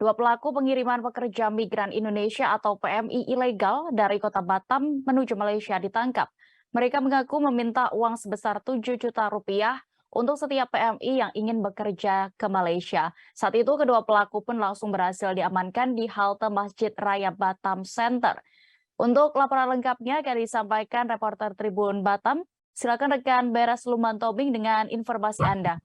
Dua pelaku pengiriman pekerja migran Indonesia atau PMI ilegal dari kota Batam menuju Malaysia ditangkap. Mereka mengaku meminta uang sebesar 7 juta rupiah untuk setiap PMI yang ingin bekerja ke Malaysia. Saat itu kedua pelaku pun langsung berhasil diamankan di halte Masjid Raya Batam Center. Untuk laporan lengkapnya akan disampaikan reporter Tribun Batam. Silakan rekan Beres Luman Tobing dengan informasi Anda.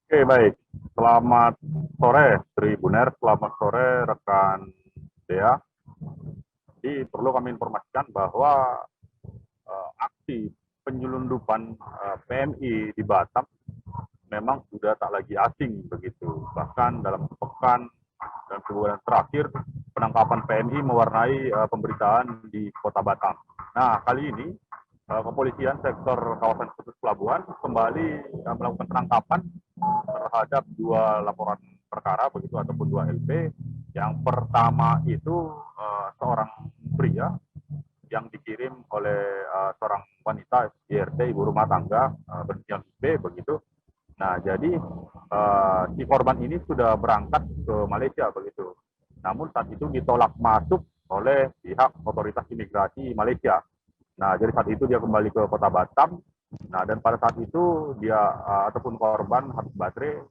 Oke, baik. Selamat sore, Tribuner. Selamat sore, rekan Dea. Jadi perlu kami informasikan bahwa aksi penyelundupan PMI di Batam memang sudah tak lagi asing begitu. Bahkan dalam sepekan dan sebulan terakhir, penangkapan PMI mewarnai pemberitaan di Kota Batam. Nah, kali ini kepolisian sektor kawasan khusus pelabuhan kembali melakukan penangkapan terhadap dua laporan perkara begitu ataupun dua LP. Yang pertama itu seorang pria yang dikirim oleh seorang wanita IRT ibu rumah tangga berinisial IP begitu. Nah, jadi si korban ini sudah berangkat ke Malaysia begitu. Namun saat itu ditolak masuk oleh pihak otoritas imigrasi Malaysia. Nah, jadi saat itu dia kembali ke Kota Batam. Nah, dan pada saat itu dia ataupun korban habis baterai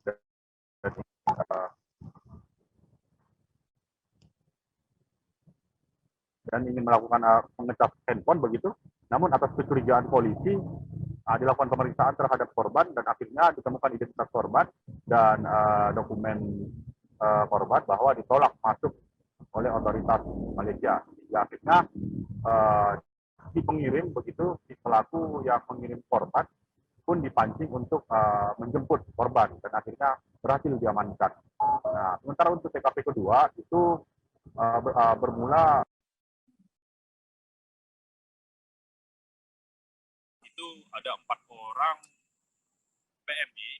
dan ingin melakukan mengecas handphone begitu. Namun atas kecurigaan polisi dilakukan pemeriksaan terhadap korban dan akhirnya ditemukan identitas korban dan dokumen korban bahwa ditolak masuk oleh otoritas Malaysia. Hingga akhirnya si pengirim begitu, si pelaku yang mengirim korban pun dipancing untuk menjemput korban dan akhirnya berhasil diamankan. Nah, sementara untuk TKP kedua itu bermula itu ada 4 orang PMI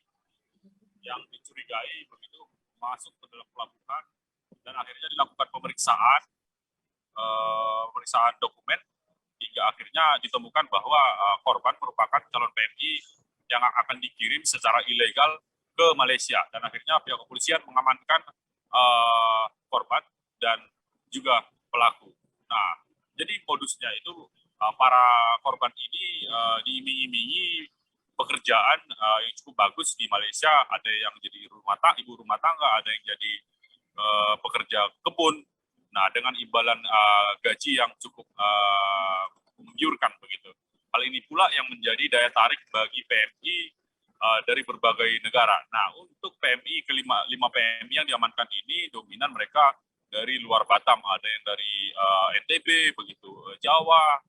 yang dicurigai begitu masuk ke dalam pelabuhan dan akhirnya dilakukan pemeriksaan dokumen hingga akhirnya ditemukan bahwa korban merupakan calon PMI yang akan dikirim secara ilegal ke Malaysia dan akhirnya pihak kepolisian mengamankan korban dan juga pelaku. Nah, jadi modusnya itu para korban ini diiming-imingi pekerjaan yang cukup bagus di Malaysia, ada yang jadi ibu rumah tangga, ada yang jadi pekerja kebun. Nah, dengan imbalan gaji yang cukup menggiurkan begitu. Hal ini pula yang menjadi daya tarik bagi PMI dari berbagai negara. Nah, untuk PMI lima PMI yang diamankan ini dominan mereka dari luar Batam, ada yang dari NTB begitu, Jawa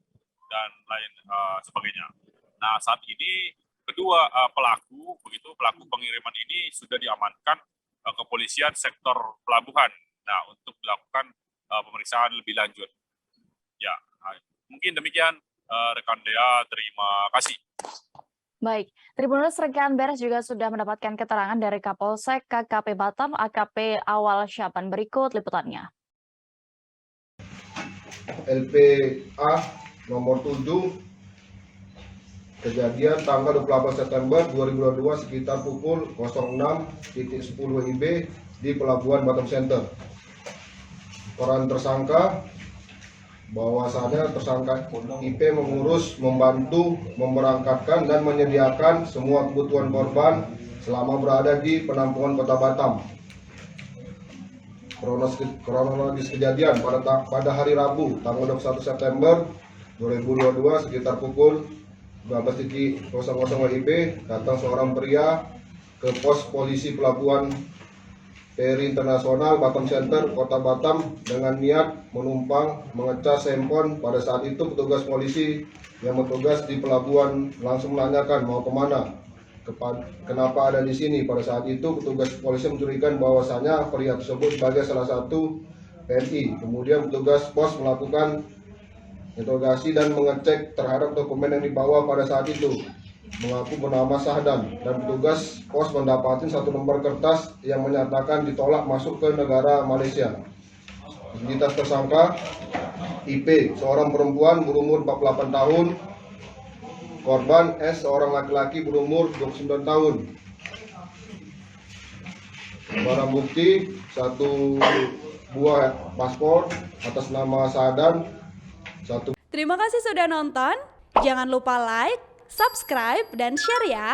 dan lain sebagainya. Nah, saat ini kedua pelaku pengiriman ini sudah diamankan kepolisian sektor pelabuhan. Nah, untuk dilakukan pemeriksaan lebih lanjut. Ya, mungkin demikian rekan Dea, terima kasih. Baik, Tribuners rekan Beres juga sudah mendapatkan keterangan dari Kapolsek KKP Batam AKP Awal Syaban. Berikut liputannya. LPA nomor 7 kejadian tanggal 28 September 2022 sekitar pukul 06.10 WIB di Pelabuhan Batam Center. Peran tersangka bahwasannya tersangka IP mengurus, membantu, memberangkatkan dan menyediakan semua kebutuhan korban selama berada di penampungan Kota Batam. Kronologis kejadian pada hari Rabu tanggal 21 September 2022 sekitar pukul 12.00 WIB datang seorang pria ke pos polisi Pelabuhan Peri Internasional Batam Center, Kota Batam dengan niat menumpang mengecas handphone. Pada saat itu petugas polisi yang bertugas di pelabuhan langsung menanyakan mau kemana, kenapa ada di sini. Pada saat itu petugas polisi mencurigakan bahwasanya pria tersebut sebagai salah satu PMI. Kemudian petugas pos melakukan interogasi dan mengecek terhadap dokumen yang dibawa pada saat itu. Mengaku bernama Sahdan dan petugas pos mendapati satu lembar kertas yang menyatakan ditolak masuk ke negara Malaysia. Identitas tersangka IP, seorang perempuan berumur 48 tahun, korban S, seorang laki-laki berumur 29 tahun. Barang bukti 1 buah paspor atas nama Sadan, 1. Terima kasih sudah nonton. Jangan lupa like, subscribe, dan share ya.